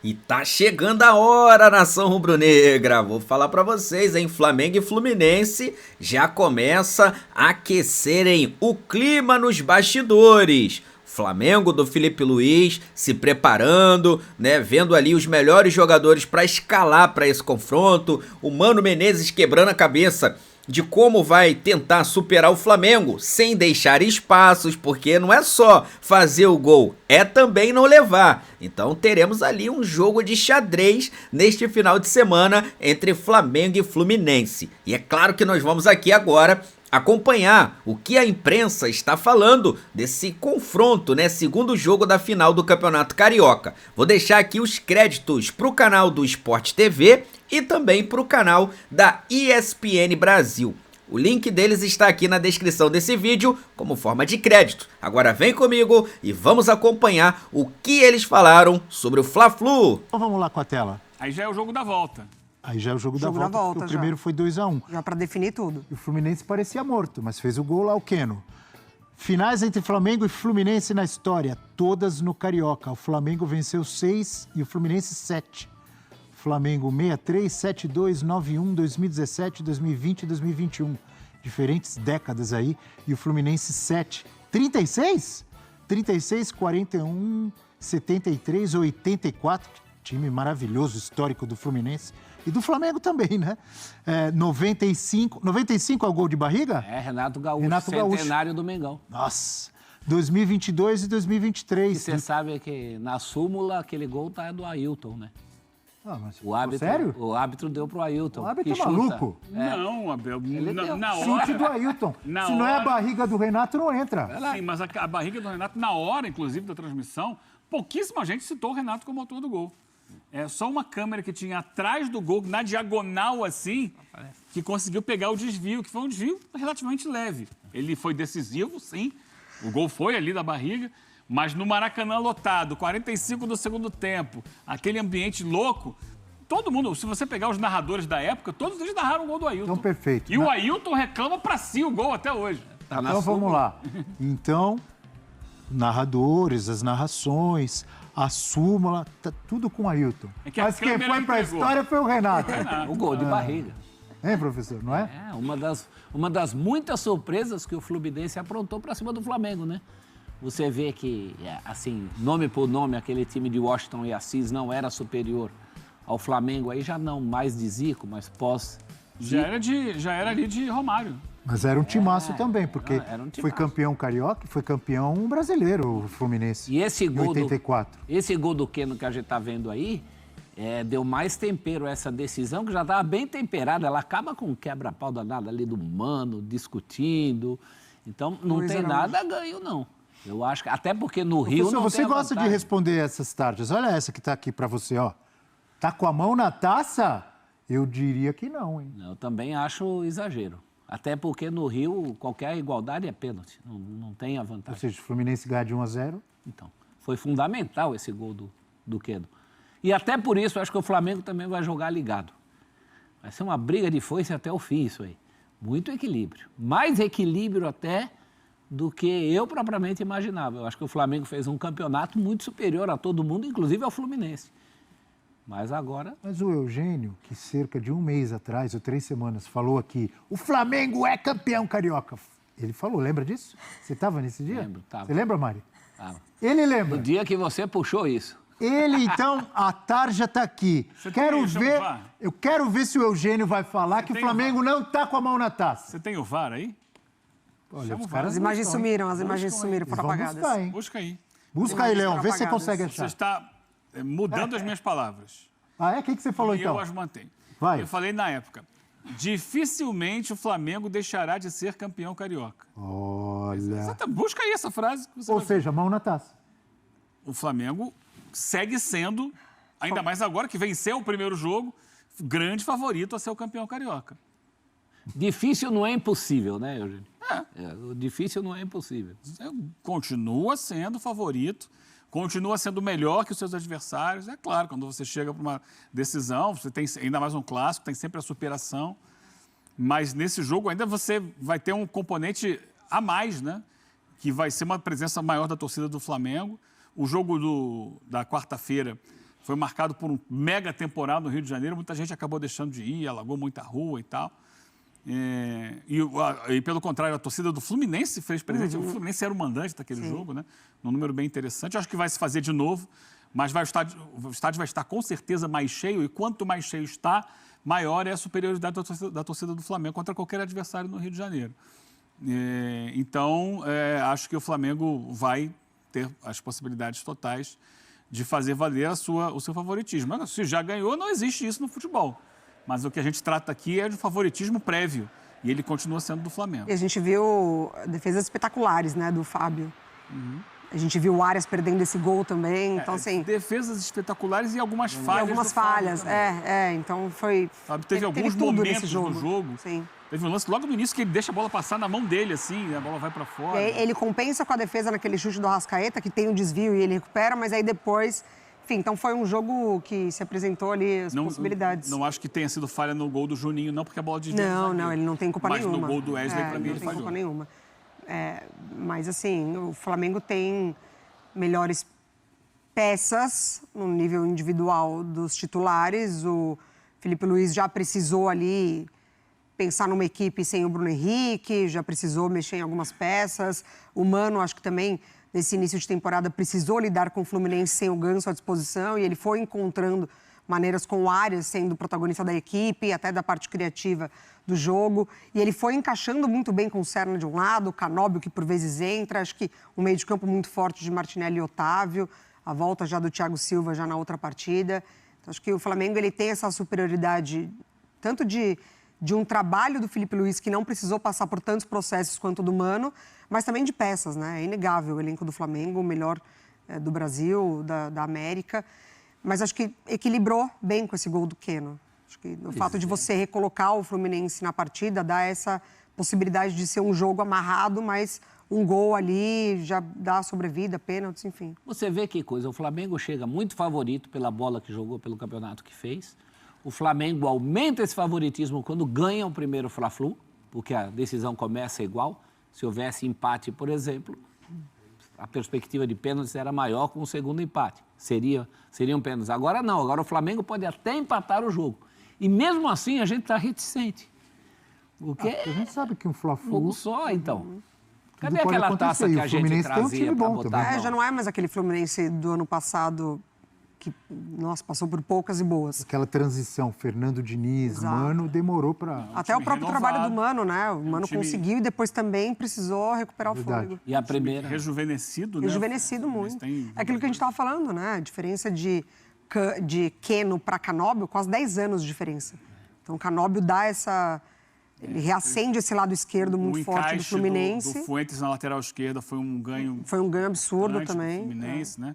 E tá chegando a hora, nação rubro-negra. Vou falar pra vocês, hein? Flamengo e Fluminense já começa a aquecerem o clima nos bastidores. Flamengo do Felipe Luiz se preparando, né? Vendo ali os melhores jogadores pra escalar pra esse confronto. O Mano Menezes quebrando a cabeça de como vai tentar superar o Flamengo sem deixar espaços, porque não é só fazer o gol, é também não levar. Então teremos ali um jogo de xadrez neste final de semana entre Flamengo e Fluminense. E é claro que nós vamos aqui agora acompanhar o que a imprensa está falando desse confronto, né? Segundo jogo da final do Campeonato Carioca. Vou deixar aqui os créditos para o canal do Sport TV e também para o canal da ESPN Brasil. O link deles está aqui na descrição desse vídeo como forma de crédito. Agora vem comigo e vamos acompanhar o que eles falaram sobre o Fla-Flu. Então vamos lá com a tela. Aí já é o jogo da volta. Aí já é o jogo da volta, porque o primeiro foi 2-1. Já para definir tudo. E o Fluminense parecia morto, mas fez o gol lá o Keno. Finais entre Flamengo e Fluminense na história, todas no Carioca. O Flamengo venceu 6 e o Fluminense 7. Flamengo 63, 72, 91, 2017, 2020 e 2021. Diferentes décadas aí. E o Fluminense 7. 36? 36, 41, 73, 84. Time maravilhoso, histórico do Fluminense. E do Flamengo também, né? 95 é o gol de barriga? É, Renato Gaúcho, Renato centenário do Mengão. Nossa, 2022 e 2023. E você sabe que na súmula aquele gol tá do Ailton, né? Ah, mas, O árbitro, sério? O árbitro deu pro Ailton. O árbitro que é chuta. maluco. Não, Abel, deu. na Chute hora... do Ailton. Na Se não é a hora- barriga do Renato, não entra. Sim, mas a barriga do Renato, na hora, inclusive, da transmissão, pouquíssima gente citou o Renato como autor do gol. É só uma câmera que tinha atrás do gol, na diagonal assim, que conseguiu pegar o desvio, que foi um desvio relativamente leve. Ele foi decisivo, sim. O gol foi ali da barriga, mas no Maracanã lotado, 45 do segundo tempo, aquele ambiente louco, todo mundo, se você pegar os narradores da época, todos eles narraram o gol do Ailton. Então, perfeito. E o Ailton reclama pra si o gol até hoje. Tá na Então vamos súmula. lá. Então, narradores, as narrações, a súmula, tá tudo com o Ailton. É que a Mas quem câmera foi pra entregou. história foi o Renato. O gol de barriga. Hein, professor? Não é? É, uma das muitas surpresas que o Fluminense aprontou pra cima do Flamengo, né? Você vê que, assim, nome por nome, aquele time de Washington e Assis não era superior ao Flamengo, aí já não mais de Zico, mas pós. Já era ali de Romário. Mas era um timaço também, porque era um foi timaço. campeão carioca e foi campeão brasileiro, o Fluminense. E esse em gol 84. Esse gol do Keno que a gente tá vendo aí, deu mais tempero a essa decisão, que já estava bem temperada. Ela acaba com um quebra-pau danado ali do Mano, discutindo. Então, não Luiz tem Araújo. nada a ganho, não. Eu acho que, até porque no Rio Professor, não você tem a gosta de vantagem. responder essas tardes. Olha essa que tá aqui pra você, ó. Tá com a mão na taça? Eu diria que não, hein? Eu também acho exagero. Até porque no Rio, qualquer igualdade é pênalti. Não tem a Ou vantagem. seja, o Fluminense ganha de 1-0. Então, foi fundamental esse gol do Keno. E até por isso, eu acho que o Flamengo também vai jogar ligado. Vai ser uma briga de foice até o fim isso aí. Muito equilíbrio. Mais equilíbrio até do que eu propriamente imaginava. Eu acho que o Flamengo fez um campeonato muito superior a todo mundo, inclusive ao Fluminense. Mas agora... Mas o Eugênio, que cerca de um mês atrás, ou 3 semanas, falou aqui, o Flamengo é campeão carioca. Ele falou, lembra disso? Você estava nesse dia? Lembro, tava. Você lembra, Mari? Tava. Ele lembra. No dia que você puxou isso. Ele, então, a tarja tá aqui. Você tem o VAR? Eu quero ver se o Eugênio vai falar que o tem o Flamengo não tá com a mão na taça. Você tem o VAR aí? Olha, Chama os o caras As imagens buscam, hein? sumiram, as imagens sumiram, Eles foram vão apagadas. buscar, hein? Busca aí. Busca aí, Imagens Leão. foram Vê se você apagadas. consegue Você achar. está mudando as minhas palavras. Ah, é? O que você falou, E então? eu as mantenho. Vai. Eu falei na época, dificilmente o Flamengo deixará de ser campeão carioca. Olha. Exatamente. Busca aí essa frase. Que você Ou vai ver. seja, mão na taça. O Flamengo segue sendo, ainda mais agora que venceu o primeiro jogo, grande favorito a ser o campeão carioca. Difícil não é impossível, né, Eugênio? O difícil não é impossível. Continua sendo favorito, continua sendo melhor que os seus adversários. É claro, quando você chega para uma decisão, você tem ainda mais um clássico, tem sempre a superação. Mas nesse jogo ainda você vai ter um componente a mais, né? Que vai ser uma presença maior da torcida do Flamengo. O jogo da quarta-feira foi marcado por um mega temporal no Rio de Janeiro, muita gente acabou deixando de ir, alagou muita rua e tal. E pelo contrário, a torcida do Fluminense fez presente. O Fluminense era o mandante daquele jogo, né? Num número bem interessante. Eu acho que vai se fazer de novo, mas o estádio vai estar com certeza mais cheio, e quanto mais cheio está, maior é a superioridade da torcida do Flamengo contra qualquer adversário no Rio de Janeiro. Então, acho que o Flamengo vai ter as possibilidades totais de fazer valer o seu favoritismo. Mas, se já ganhou, não existe isso no futebol. Mas o que a gente trata aqui é de favoritismo prévio. E ele continua sendo do Flamengo. E a gente viu defesas espetaculares, né, do Fábio. A gente viu o Arias perdendo esse gol também. Então, assim... Defesas espetaculares e algumas falhas. E algumas falhas, então foi... Sabe, teve alguns momentos no jogo. Sim. Teve um lance logo no início que ele deixa a bola passar na mão dele, assim, e a bola vai para fora. E aí, ele compensa com a defesa naquele chute do Arrascaeta, que tem um desvio e ele recupera, mas aí depois... Enfim, então foi um jogo que se apresentou ali as possibilidades. Não acho que tenha sido falha no gol do Juninho, não, porque a bola desviou. Não, ele não tem culpa nenhuma. Mas no gol do Wesley, para mim, ele falhou. Não tem culpa nenhuma. Mas, assim, o Flamengo tem melhores peças no nível individual dos titulares. O Felipe Luiz já precisou ali pensar numa equipe sem o Bruno Henrique, já precisou mexer em algumas peças. O Mano, acho que também... nesse início de temporada, precisou lidar com o Fluminense sem o Ganso à disposição, e ele foi encontrando maneiras com o Arias sendo protagonista da equipe, até da parte criativa do jogo, e ele foi encaixando muito bem com o Serna de um lado, o Canóbio, que por vezes entra, acho que um meio de campo muito forte de Martinelli e Otávio, a volta já do Thiago Silva já na outra partida. Então, acho que o Flamengo ele tem essa superioridade, tanto de um trabalho do Felipe Luiz, que não precisou passar por tantos processos quanto do Mano, mas também de peças, né? É inegável o elenco do Flamengo, o melhor do Brasil, da América. Mas acho que equilibrou bem com esse gol do Keno. Acho que o fato de você recolocar o Fluminense na partida dá essa possibilidade de ser um jogo amarrado, mas um gol ali já dá sobrevida, pênaltis, enfim. Você vê que coisa, o Flamengo chega muito favorito pela bola que jogou, pelo campeonato que fez. O Flamengo aumenta esse favoritismo quando ganha o primeiro Fla-Flu, porque a decisão começa igual. Se houvesse empate, por exemplo, a perspectiva de pênaltis era maior com o segundo empate. Seriam pênaltis. Agora não, agora o Flamengo pode até empatar o jogo. E mesmo assim a gente está reticente. Porque a gente sabe que um Fla-Flu... Jogo só, então. Cadê pode aquela acontecer. taça que a gente trazia para botar a mão? Já não é mais aquele Fluminense do ano passado... que, nossa, passou por poucas e boas. Aquela transição, Fernando Diniz, Exato. Mano, demorou para... Até o próprio trabalho do Mano, né? O Mano conseguiu e depois também precisou recuperar o fôlego. E a primeira? Rejuvenescido, né? Rejuvenescido muito. É aquilo que a gente estava falando, né? A diferença de Keno para Canóbio, quase 10 anos de diferença. Então, o Canóbio dá essa... Ele reacende esse lado esquerdo muito forte do Fluminense. Do Fuentes na lateral esquerda foi um ganho... Foi um ganho absurdo também. Do Fluminense, né?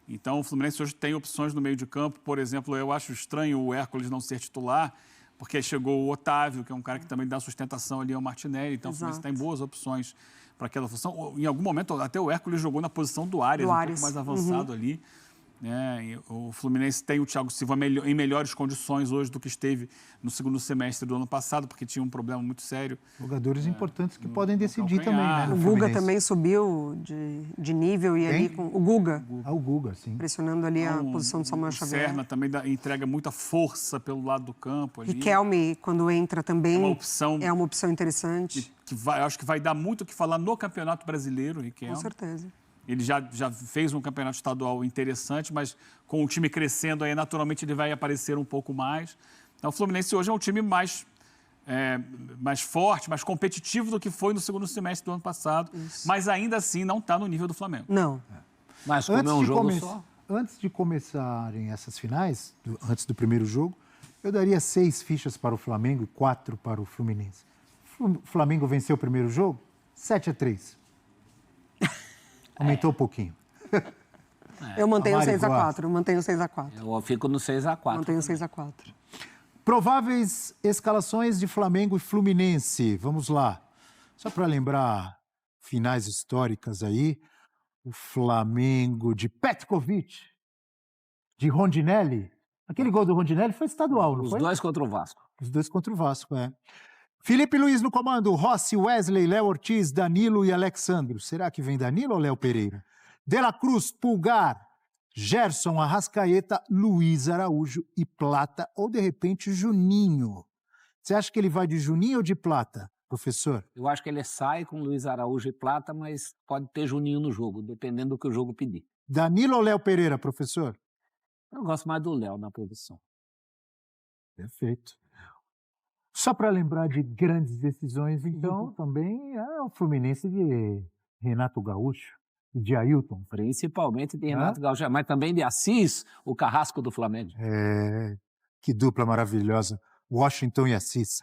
Então, o Fluminense hoje tem opções no meio de campo. Por exemplo, eu acho estranho o Hércules não ser titular, porque chegou o Otávio, que é um cara que também dá sustentação ali ao Martinelli. Então, o Fluminense tem boas opções para aquela função. Em algum momento, até o Hércules jogou na posição do Arias, um pouco mais avançado ali. E o Fluminense tem o Thiago Silva em melhores condições hoje do que esteve no segundo semestre do ano passado, porque tinha um problema muito sério. Jogadores importantes que podem decidir também, né? O Guga também subiu de nível e ali com o Guga. O Guga, sim. Pressionando ali a posição do Samuel Xavier. O Serna também entrega muita força pelo lado do campo. Ali. Riquelme, quando entra também, é uma opção interessante. Acho que vai dar muito o que falar no Campeonato Brasileiro, Riquelme. Com certeza. Ele já fez um campeonato estadual interessante, mas com o time crescendo, aí naturalmente ele vai aparecer um pouco mais. Então, o Fluminense hoje é um time mais forte, mais competitivo do que foi no segundo semestre do ano passado. Isso. Mas ainda assim não está no nível do Flamengo. Não. Mas como é um jogo só? Antes de começarem essas finais, antes do primeiro jogo, eu daria 6 fichas para o Flamengo e 4 para o Fluminense. O Flamengo venceu o primeiro jogo, 7-3. Aumentou um pouquinho. Eu mantenho 6-4. Eu fico no 6-4. Mantenho 6-4. Prováveis escalações de Flamengo e Fluminense. Vamos lá. Só para lembrar finais históricas aí. O Flamengo de Petkovic, de Rondinelli. Aquele gol do Rondinelli foi estadual, não foi? Os dois contra o Vasco. Os dois contra o Vasco, é. Felipe Luiz no comando, Rossi, Wesley, Léo Ortiz, Danilo e Alexandro. Será que vem Danilo ou Léo Pereira? De la Cruz, Pulgar, Gerson, Arrascaeta, Luiz Araújo e Plata, ou de repente Juninho. Você acha que ele vai de Juninho ou de Plata, professor? Eu acho que ele sai com Luiz Araújo e Plata, mas pode ter Juninho no jogo, dependendo do que o jogo pedir. Danilo ou Léo Pereira, professor? Eu gosto mais do Léo na posição. Perfeito. Só para lembrar de grandes decisões, então, também é o Fluminense de Renato Gaúcho e de Ailton. Principalmente de Renato Gaúcho, mas também de Assis, o carrasco do Flamengo. Que dupla maravilhosa. Washington e Assis.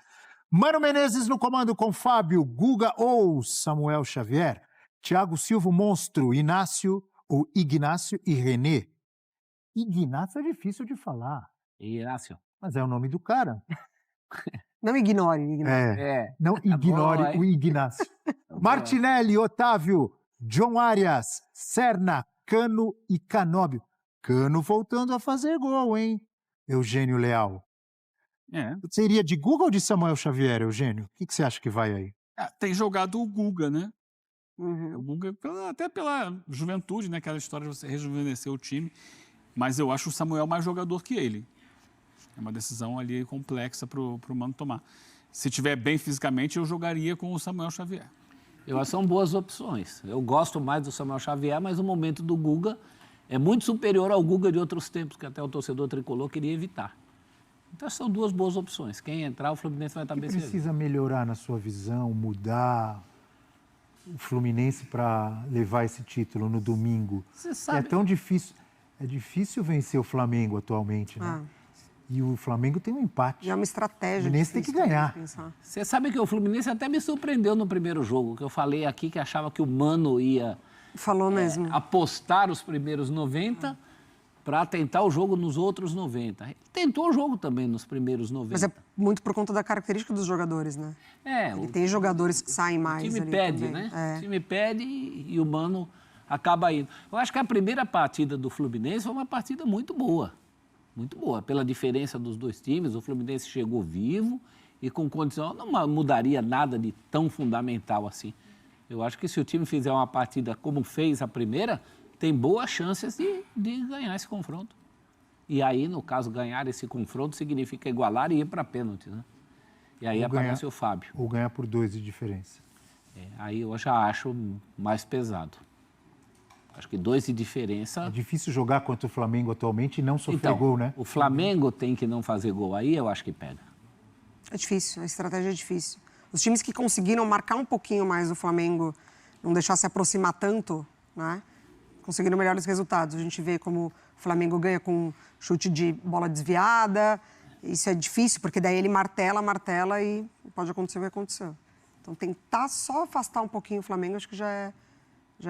Mano Menezes no comando com Fábio, Guga ou Samuel Xavier. Thiago Silva, Monstro, Inácio ou Ignácio e Renê. Ignácio é difícil de falar. Ignácio. Mas é o nome do cara. Não ignore, Não ignore o Ignácio. Martinelli, Otávio, John Arias, Serna, Cano e Canóbio. Cano voltando a fazer gol, hein? Eugênio Leal. Seria de Guga ou de Samuel Xavier, Eugênio? O que você acha que vai aí? Tem jogado o Guga, né? Uhum. O Guga, até pela juventude, né? Aquela história de você rejuvenescer o time. Mas eu acho o Samuel mais jogador que ele. É uma decisão ali complexa pro Mano tomar. Se tiver bem fisicamente, eu jogaria com o Samuel Xavier. Eu acho que são boas opções. Eu gosto mais do Samuel Xavier, mas o momento do Guga é muito superior ao Guga de outros tempos, que até o torcedor tricolor queria evitar. Então são duas boas opções. Quem entrar, o Fluminense vai estar bem servido. Precisa melhorar na sua visão, mudar o Fluminense para levar esse título no domingo? Você sabe... É tão difícil. É difícil vencer o Flamengo atualmente, né? E o Flamengo tem um empate. Já é uma estratégia. O Fluminense tem que ganhar. Você sabe que o Fluminense até me surpreendeu no primeiro jogo, que eu falei aqui que achava que o Mano ia apostar os primeiros 90 para tentar o jogo nos outros 90. Ele tentou o jogo também nos primeiros 90. Mas é muito por conta da característica dos jogadores, né? Ele tem jogadores que saem mais. O time pede, também, né? O time pede e o Mano acaba indo. Eu acho que a primeira partida do Fluminense foi uma partida muito boa. Muito boa. Pela diferença dos dois times, o Fluminense chegou vivo e com condição, não mudaria nada de tão fundamental assim. Eu acho que se o time fizer uma partida como fez a primeira, tem boas chances de ganhar esse confronto. E aí, no caso, ganhar esse confronto significa igualar e ir para pênalti, né? E aí aparece o Fábio. Ou ganhar por 2 de diferença. Aí eu já acho mais pesado. Acho que 2 de diferença... É difícil jogar contra o Flamengo atualmente e não sofrer gol, né? O Flamengo tem que não fazer gol. Aí eu acho que pega. É difícil, a estratégia é difícil. Os times que conseguiram marcar um pouquinho mais o Flamengo, não deixar se aproximar tanto, né? Conseguiram melhores resultados. A gente vê como o Flamengo ganha com chute de bola desviada. Isso é difícil, porque daí ele martela e pode acontecer o que aconteceu. Então, tentar só afastar um pouquinho o Flamengo, acho que já é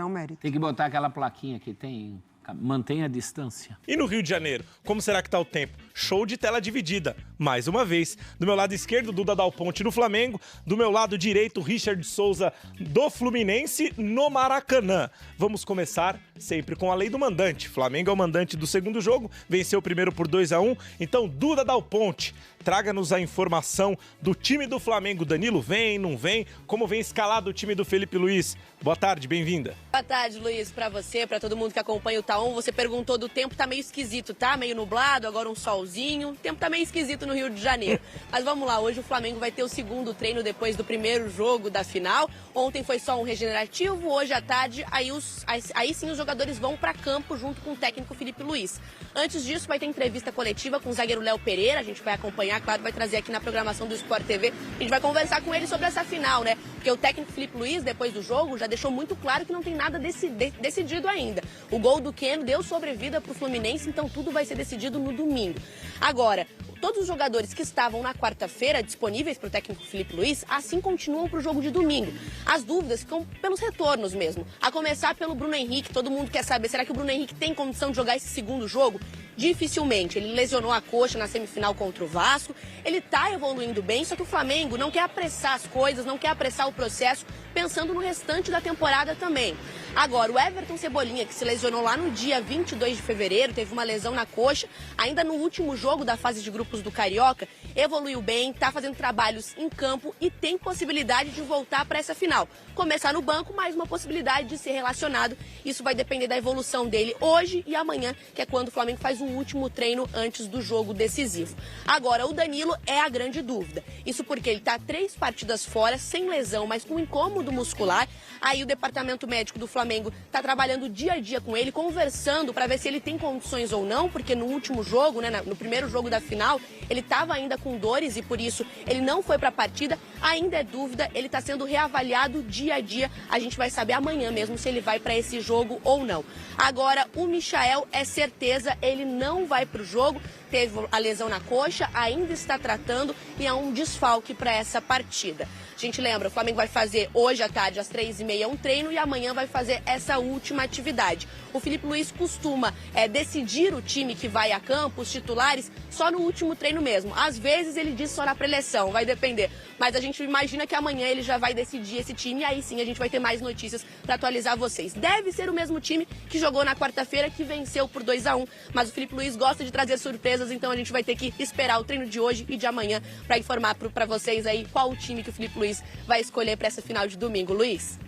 um mérito. Tem que botar aquela plaquinha que tem, mantenha a distância. E no Rio de Janeiro, como será que tá o tempo? Show de tela dividida, mais uma vez. Do meu lado esquerdo, Duda Dal Ponte do Flamengo. Do meu lado direito, Richard Souza do Fluminense no Maracanã. Vamos começar sempre com a lei do mandante. Flamengo é o mandante do segundo jogo, venceu o primeiro por 2-1. Então, Duda Dal Ponte, traga-nos a informação do time do Flamengo. Danilo vem, não vem? Como vem escalado o time do Felipe Luiz? Boa tarde, bem-vinda. Boa tarde, Luiz, pra você, pra todo mundo que acompanha o Tá On. Você perguntou do tempo, tá meio esquisito, tá? Meio nublado, agora um solzinho. O tempo tá meio esquisito no Rio de Janeiro. Mas vamos lá, hoje o Flamengo vai ter o segundo treino depois do primeiro jogo da final. Ontem foi só um regenerativo, hoje à tarde, aí sim os jogadores vão pra campo junto com o técnico Felipe Luiz. Antes disso, vai ter entrevista coletiva com o zagueiro Léo Pereira, a gente vai acompanhar, claro, vai trazer aqui na programação do Sport TV. A gente vai conversar com ele sobre essa final, né? Porque o técnico Felipe Luiz, depois do jogo, já deixou muito claro que não tem nada decidido ainda. O gol do Keno deu sobrevida pro Fluminense, então tudo vai ser decidido no domingo. Agora, todos os jogadores que estavam na quarta-feira disponíveis para o técnico Felipe Luiz, assim continuam para o jogo de domingo. As dúvidas ficam pelos retornos mesmo. A começar pelo Bruno Henrique, todo mundo quer saber, será que o Bruno Henrique tem condição de jogar esse segundo jogo? Dificilmente. Ele lesionou a coxa na semifinal contra o Vasco. Ele está evoluindo bem, só que o Flamengo não quer apressar as coisas, não quer apressar o processo pensando no restante da temporada também. Agora, o Everton Cebolinha, que se lesionou lá no dia 22 de fevereiro, teve uma lesão na coxa, ainda no último jogo da fase de grupos do Carioca, evoluiu bem, está fazendo trabalhos em campo e tem possibilidade de voltar para essa final. Começar no banco, mas uma possibilidade de ser relacionado. Isso vai depender da evolução dele hoje e amanhã, que é quando o Flamengo faz um último treino antes do jogo decisivo. Agora, o Danilo é a grande dúvida. Isso porque ele está 3 partidas fora, sem lesão, mas com incômodo muscular. Aí o departamento médico do Flamengo está trabalhando dia a dia com ele, conversando para ver se ele tem condições ou não, porque no último jogo, né, no primeiro jogo da final, ele estava ainda com dores e por isso ele não foi para a partida. Ainda é dúvida, ele está sendo reavaliado dia a dia. A gente vai saber amanhã mesmo se ele vai para esse jogo ou não. Agora, o Michael é certeza, ele não vai para o jogo. Teve a lesão na coxa, ainda está tratando e é um desfalque para essa partida. A gente lembra, o Flamengo vai fazer hoje à tarde, às 3h30, um treino e amanhã vai fazer essa última atividade. O Filipe Luís costuma decidir o time que vai a campo, os titulares, só no último treino mesmo. Às vezes ele diz só na preleção, vai depender. Mas a gente imagina que amanhã ele já vai decidir esse time e aí sim a gente vai ter mais notícias para atualizar vocês. Deve ser o mesmo time que jogou na quarta-feira, que venceu por 2-1. Mas o Filipe Luís gosta de trazer surpresas, então a gente vai ter que esperar o treino de hoje e de amanhã para informar para vocês aí qual o time que o Filipe Luís vai escolher para essa final de domingo. Luiz?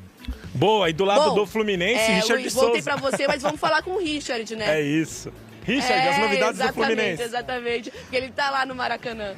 Boa, e do lado do Fluminense, Richard Luiz, Souza. voltei para você, mas vamos falar com o Richard, né? É isso. Richard, as novidades do Fluminense. Exatamente, porque ele tá lá no Maracanã.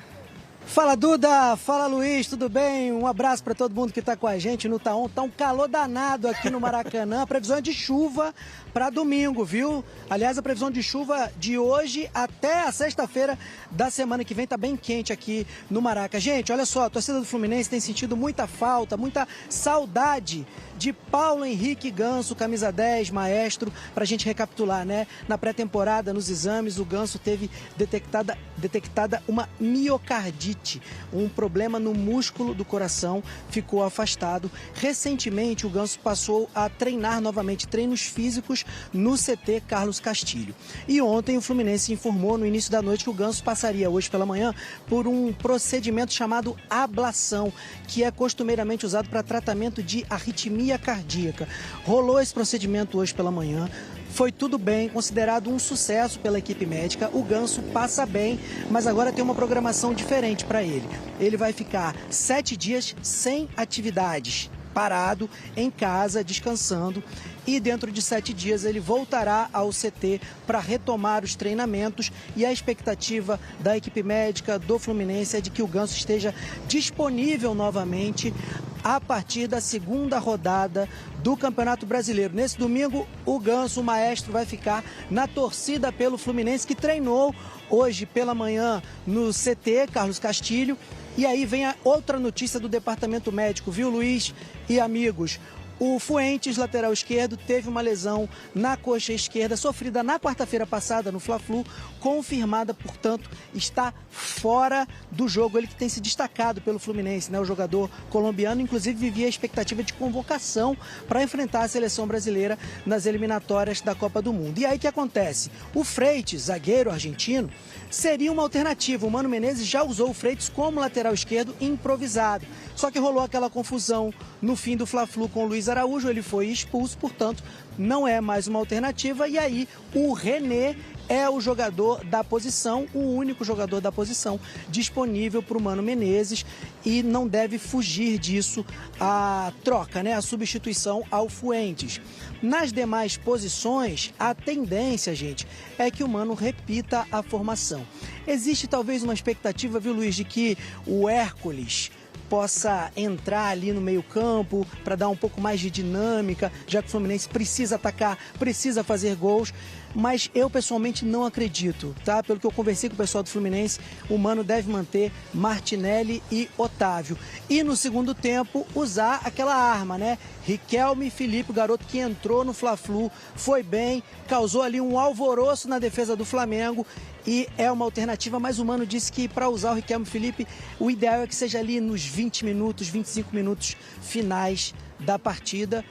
Fala, Duda! Fala, Luiz, tudo bem? Um abraço para todo mundo que está com a gente no Taon. Tá um calor danado aqui no Maracanã. A previsão é de chuva para domingo, viu? Aliás, a previsão de chuva de hoje até a sexta-feira da semana que vem tá bem quente aqui no Maraca. Gente, olha só, a torcida do Fluminense tem sentido muita falta, muita saudade de Paulo Henrique Ganso, camisa 10, maestro, pra gente recapitular, né? Na pré-temporada, nos exames, o Ganso teve detectada uma miocardite, um problema no músculo do coração, ficou afastado. Recentemente, o Ganso passou a treinar novamente, treinos físicos no CT Carlos Castilho. E ontem o Fluminense informou no início da noite que o Ganso passaria hoje pela manhã por um procedimento chamado ablação, que é costumeiramente usado para tratamento de arritmia cardíaca. Rolou esse procedimento hoje pela manhã. Foi tudo bem, considerado um sucesso pela equipe médica. O Ganso passa bem, mas agora tem uma programação diferente para ele. Ele vai ficar 7 dias sem atividades, parado em casa, descansando. E dentro de 7 dias ele voltará ao CT para retomar os treinamentos. E a expectativa da equipe médica do Fluminense é de que o Ganso esteja disponível novamente a partir da segunda rodada do Campeonato Brasileiro. Nesse domingo, o Ganso, o maestro, vai ficar na torcida pelo Fluminense, que treinou hoje pela manhã no CT Carlos Castilho. E aí vem a outra notícia do departamento médico, viu, Luiz e amigos? O Fuentes, lateral esquerdo, teve uma lesão na coxa esquerda, sofrida na quarta-feira passada no Fla-Flu, confirmada, portanto, está fora do jogo. Ele que tem se destacado pelo Fluminense, né? O jogador colombiano, inclusive, vivia a expectativa de convocação para enfrentar a seleção brasileira nas eliminatórias da Copa do Mundo. E aí o que acontece? O Freitas, zagueiro argentino, seria uma alternativa. O Mano Menezes já usou o Freitas como lateral esquerdo improvisado. Só que rolou aquela confusão no fim do Fla-Flu com o Luiz Araújo, ele foi expulso, portanto, não é mais uma alternativa. E aí o René é o jogador da posição, o único jogador da posição disponível para o Mano Menezes, e não deve fugir disso a troca, né? A substituição ao Fuentes. Nas demais posições, a tendência, gente, é que o Mano repita a formação. Existe talvez uma expectativa, viu, Luiz, de que o Hércules possa entrar ali no meio-campo para dar um pouco mais de dinâmica, já que o Fluminense precisa atacar, precisa fazer gols. Mas eu pessoalmente não acredito, tá? Pelo que eu conversei com o pessoal do Fluminense, o Mano deve manter Martinelli e Otávio. E no segundo tempo, usar aquela arma, né? Riquelme Felipe, o garoto que entrou no Fla-Flu, foi bem, causou ali um alvoroço na defesa do Flamengo e é uma alternativa, mas o Mano disse que para usar o Riquelme Felipe, o ideal é que seja ali nos 20 minutos, 25 minutos finais da partida.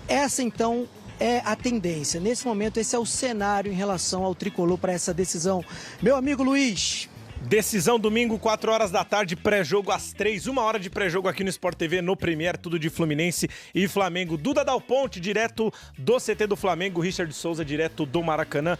Essa, então, é a tendência. Nesse momento, esse é o cenário em relação ao tricolor para essa decisão. Meu amigo Luiz. Decisão domingo, 4 horas da tarde, pré-jogo às 3, 1 hora de pré-jogo aqui no Sport TV, no Premier, tudo de Fluminense e Flamengo. Duda Dal Ponte, direto do CT do Flamengo, Richard Souza, direto do Maracanã.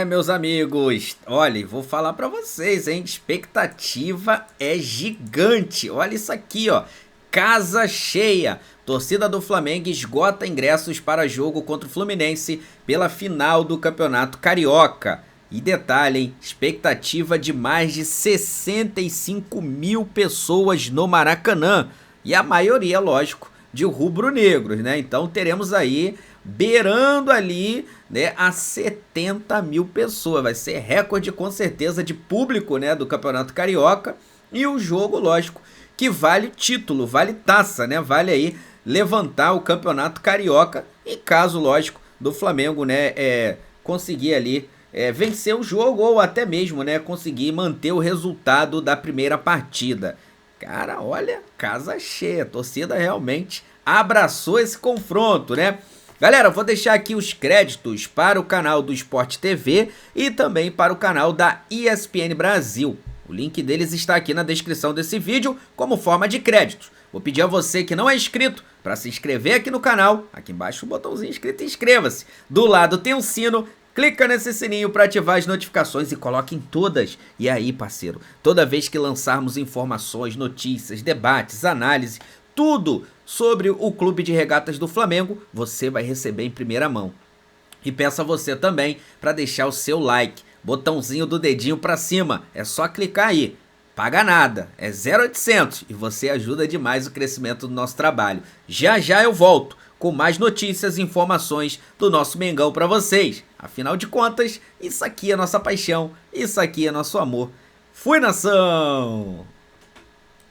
Meus amigos, olha, vou falar pra vocês, hein, expectativa é gigante. Olha isso aqui, ó, casa cheia. Torcida do Flamengo esgota ingressos para jogo contra o Fluminense pela final do Campeonato Carioca. E detalhe, hein, expectativa de mais de 65 mil pessoas no Maracanã. E a maioria, lógico, de rubro-negros, né? Então teremos aí, beirando ali, né, a 70 mil pessoas. Vai ser recorde, com certeza, de público, né, do Campeonato Carioca. E o jogo, lógico, que vale título, vale taça, né? Vale aí levantar o Campeonato Carioca. E caso, lógico, do Flamengo, né, conseguir ali vencer o jogo ou até mesmo, né, conseguir manter o resultado da primeira partida. Cara, olha, casa cheia, a torcida realmente abraçou esse confronto, né? Galera, vou deixar aqui os créditos para o canal do Sport TV e também para o canal da ESPN Brasil. O link deles está aqui na descrição desse vídeo como forma de créditos. Vou pedir a você que não é inscrito para se inscrever aqui no canal. Aqui embaixo o botãozinho inscrito e inscreva-se. Do lado tem um sino. Clica nesse sininho para ativar as notificações e coloque em todas. E aí, parceiro, toda vez que lançarmos informações, notícias, debates, análise, tudo sobre o Clube de Regatas do Flamengo, você vai receber em primeira mão. E peço a você também para deixar o seu like, botãozinho do dedinho para cima. É só clicar aí. Paga nada, é 0800 e você ajuda demais o crescimento do nosso trabalho. Já já eu volto com mais notícias e informações do nosso Mengão para vocês. Afinal de contas, isso aqui é nossa paixão, isso aqui é nosso amor. Fui, nação!